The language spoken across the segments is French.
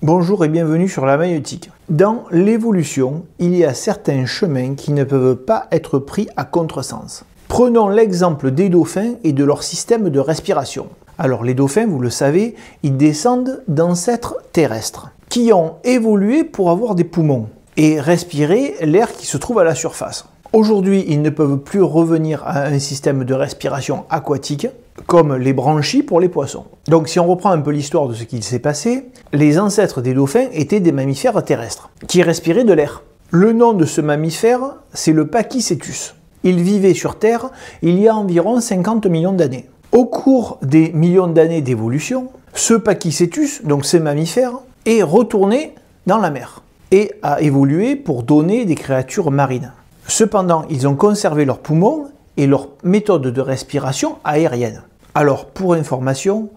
Bonjour et bienvenue sur la maïeutique. Dans l'évolution, il y a certains chemins qui ne peuvent pas être pris à contresens. Prenons l'exemple des dauphins et de leur système de respiration. Alors les dauphins, vous le savez, ils descendent d'ancêtres terrestres qui ont évolué pour avoir des poumons et respirer l'air qui se trouve à la surface. Aujourd'hui, ils ne peuvent plus revenir à un système de respiration aquatique comme les branchies pour les poissons. Donc si on reprend un peu l'histoire de ce qu'il s'est passé, les ancêtres des dauphins étaient des mammifères terrestres qui respiraient de l'air. Le nom de ce mammifère, c'est le Pachycetus. Il vivait sur Terre il y a environ 50 millions d'années. Au cours des millions d'années d'évolution, ce Pachycetus, donc ce mammifère, est retourné dans la mer et a évolué pour donner des créatures marines. Cependant, ils ont conservé leurs poumons et leur méthode de respiration aérienne. Alors, pour information,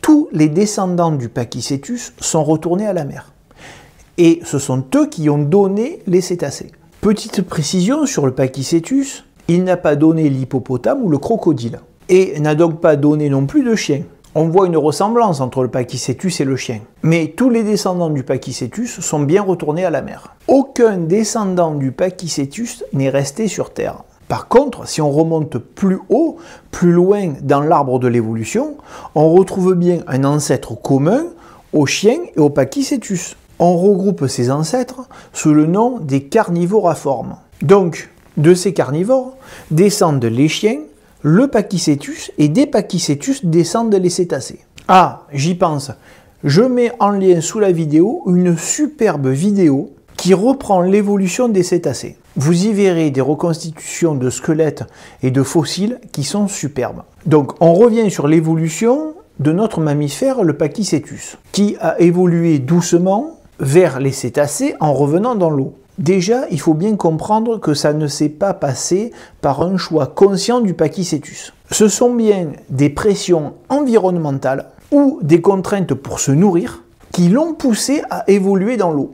tous les descendants du Pachycetus sont retournés à la mer. Et ce sont eux qui ont donné les cétacés. Petite précision sur le Pachycetus, il n'a pas donné l'hippopotame ou le crocodile. Et n'a donc pas donné non plus de chien. On voit une ressemblance entre le Pachycetus et le chien. Mais tous les descendants du Pachycetus sont bien retournés à la mer. Aucun descendant du Pachycetus n'est resté sur Terre. Par contre, si on remonte plus haut, plus loin dans l'arbre de l'évolution, on retrouve bien un ancêtre commun aux chiens et au Pachycetus. On regroupe ces ancêtres sous le nom des carnivoriformes. Donc, de ces carnivores descendent les chiens, le Pachycetus, et des Pachycetus descendent les cétacés. Ah, j'y pense. Je mets en lien sous la vidéo une superbe vidéo qui reprend l'évolution des cétacés. Vous y verrez des reconstitutions de squelettes et de fossiles qui sont superbes. Donc on revient sur l'évolution de notre mammifère, le Pachycetus, qui a évolué doucement vers les cétacés en revenant dans l'eau. Déjà, il faut bien comprendre que ça ne s'est pas passé par un choix conscient du Pachycetus. Ce sont bien des pressions environnementales ou des contraintes pour se nourrir qui l'ont poussé à évoluer dans l'eau.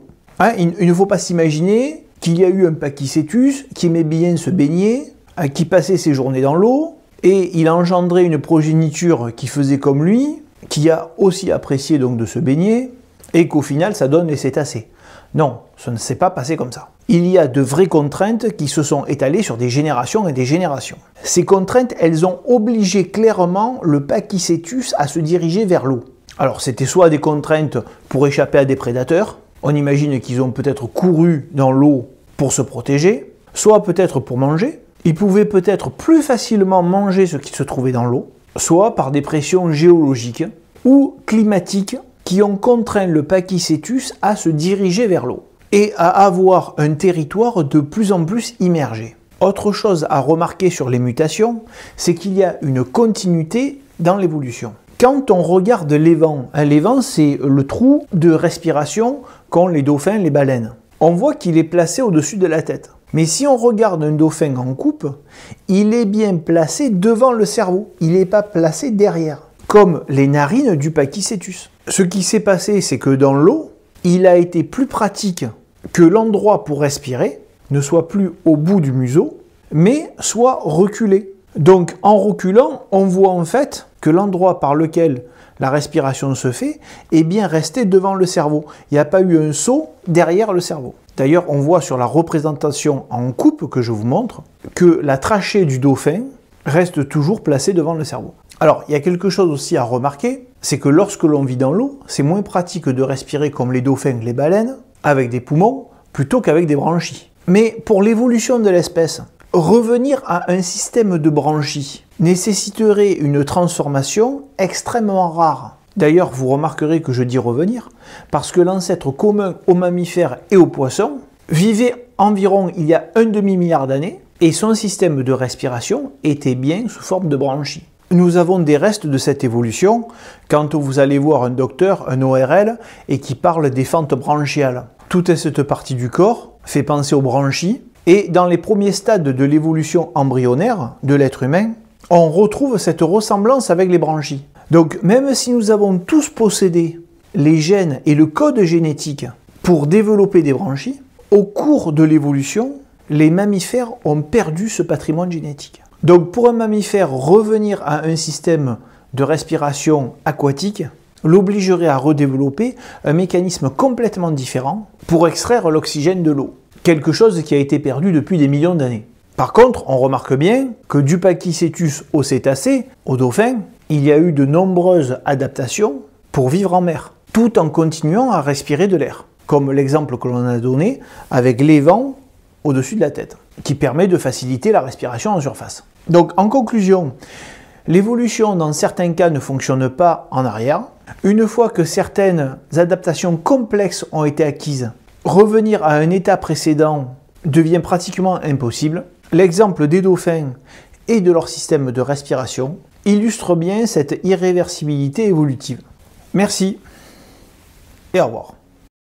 Il ne faut pas s'imaginer qu'il y a eu un Pachycetus qui aimait bien se baigner, qui passait ses journées dans l'eau, et il a engendré une progéniture qui faisait comme lui, qui a aussi apprécié donc de se baigner, et qu'au final ça donne les cétacés. Non, ça ne s'est pas passé comme ça. Il y a de vraies contraintes qui se sont étalées sur des générations et des générations. Ces contraintes, elles ont obligé clairement le Pachycetus à se diriger vers l'eau. Alors c'était soit des contraintes pour échapper à des prédateurs, on imagine qu'ils ont peut-être couru dans l'eau pour se protéger, soit peut-être pour manger. Ils pouvaient peut-être plus facilement manger ce qui se trouvait dans l'eau, soit par des pressions géologiques ou climatiques qui ont contraint le Pachycetus à se diriger vers l'eau et à avoir un territoire de plus en plus immergé. Autre chose à remarquer sur les mutations, c'est qu'il y a une continuité dans l'évolution. Quand on regarde l'évent, l'évent c'est le trou de respiration qu'ont les dauphins, les baleines. On voit qu'il est placé au-dessus de la tête. Mais si on regarde un dauphin en coupe, il est bien placé devant le cerveau, il n'est pas placé derrière, comme les narines du Pachycetus. Ce qui s'est passé, c'est que dans l'eau, il a été plus pratique que l'endroit pour respirer ne soit plus au bout du museau, mais soit reculé. Donc en reculant, on voit en fait que l'endroit par lequel la respiration se fait est bien resté devant le cerveau. Il n'y a pas eu un saut derrière le cerveau. D'ailleurs, on voit sur la représentation en coupe que je vous montre que la trachée du dauphin reste toujours placée devant le cerveau. Alors, il y a quelque chose aussi à remarquer, c'est que lorsque l'on vit dans l'eau, c'est moins pratique de respirer comme les dauphins, les baleines, avec des poumons, plutôt qu'avec des branchies. Mais pour l'évolution de l'espèce, revenir à un système de branchies nécessiterait une transformation extrêmement rare. D'ailleurs, vous remarquerez que je dis revenir, parce que l'ancêtre commun aux mammifères et aux poissons vivait environ il y a un demi-milliard d'années, et son système de respiration était bien sous forme de branchies. Nous avons des restes de cette évolution quand vous allez voir un docteur, un ORL, et qui parle des fentes branchiales. Toute cette partie du corps fait penser aux branchies, et dans les premiers stades de l'évolution embryonnaire de l'être humain, on retrouve cette ressemblance avec les branchies. Donc même si nous avons tous possédé les gènes et le code génétique pour développer des branchies, au cours de l'évolution, les mammifères ont perdu ce patrimoine génétique. Donc pour un mammifère, revenir à un système de respiration aquatique, l'obligerait à redévelopper un mécanisme complètement différent pour extraire l'oxygène de l'eau, quelque chose qui a été perdu depuis des millions d'années. Par contre, on remarque bien que du Pachycétus aux cétacés, aux dauphins, il y a eu de nombreuses adaptations pour vivre en mer, tout en continuant à respirer de l'air, comme l'exemple que l'on a donné avec l'évent au-dessus de la tête, qui permet de faciliter la respiration en surface. Donc en conclusion, l'évolution dans certains cas ne fonctionne pas en arrière. Une fois que certaines adaptations complexes ont été acquises, revenir à un état précédent devient pratiquement impossible. L'exemple des dauphins et de leur système de respiration illustre bien cette irréversibilité évolutive. Merci et au revoir.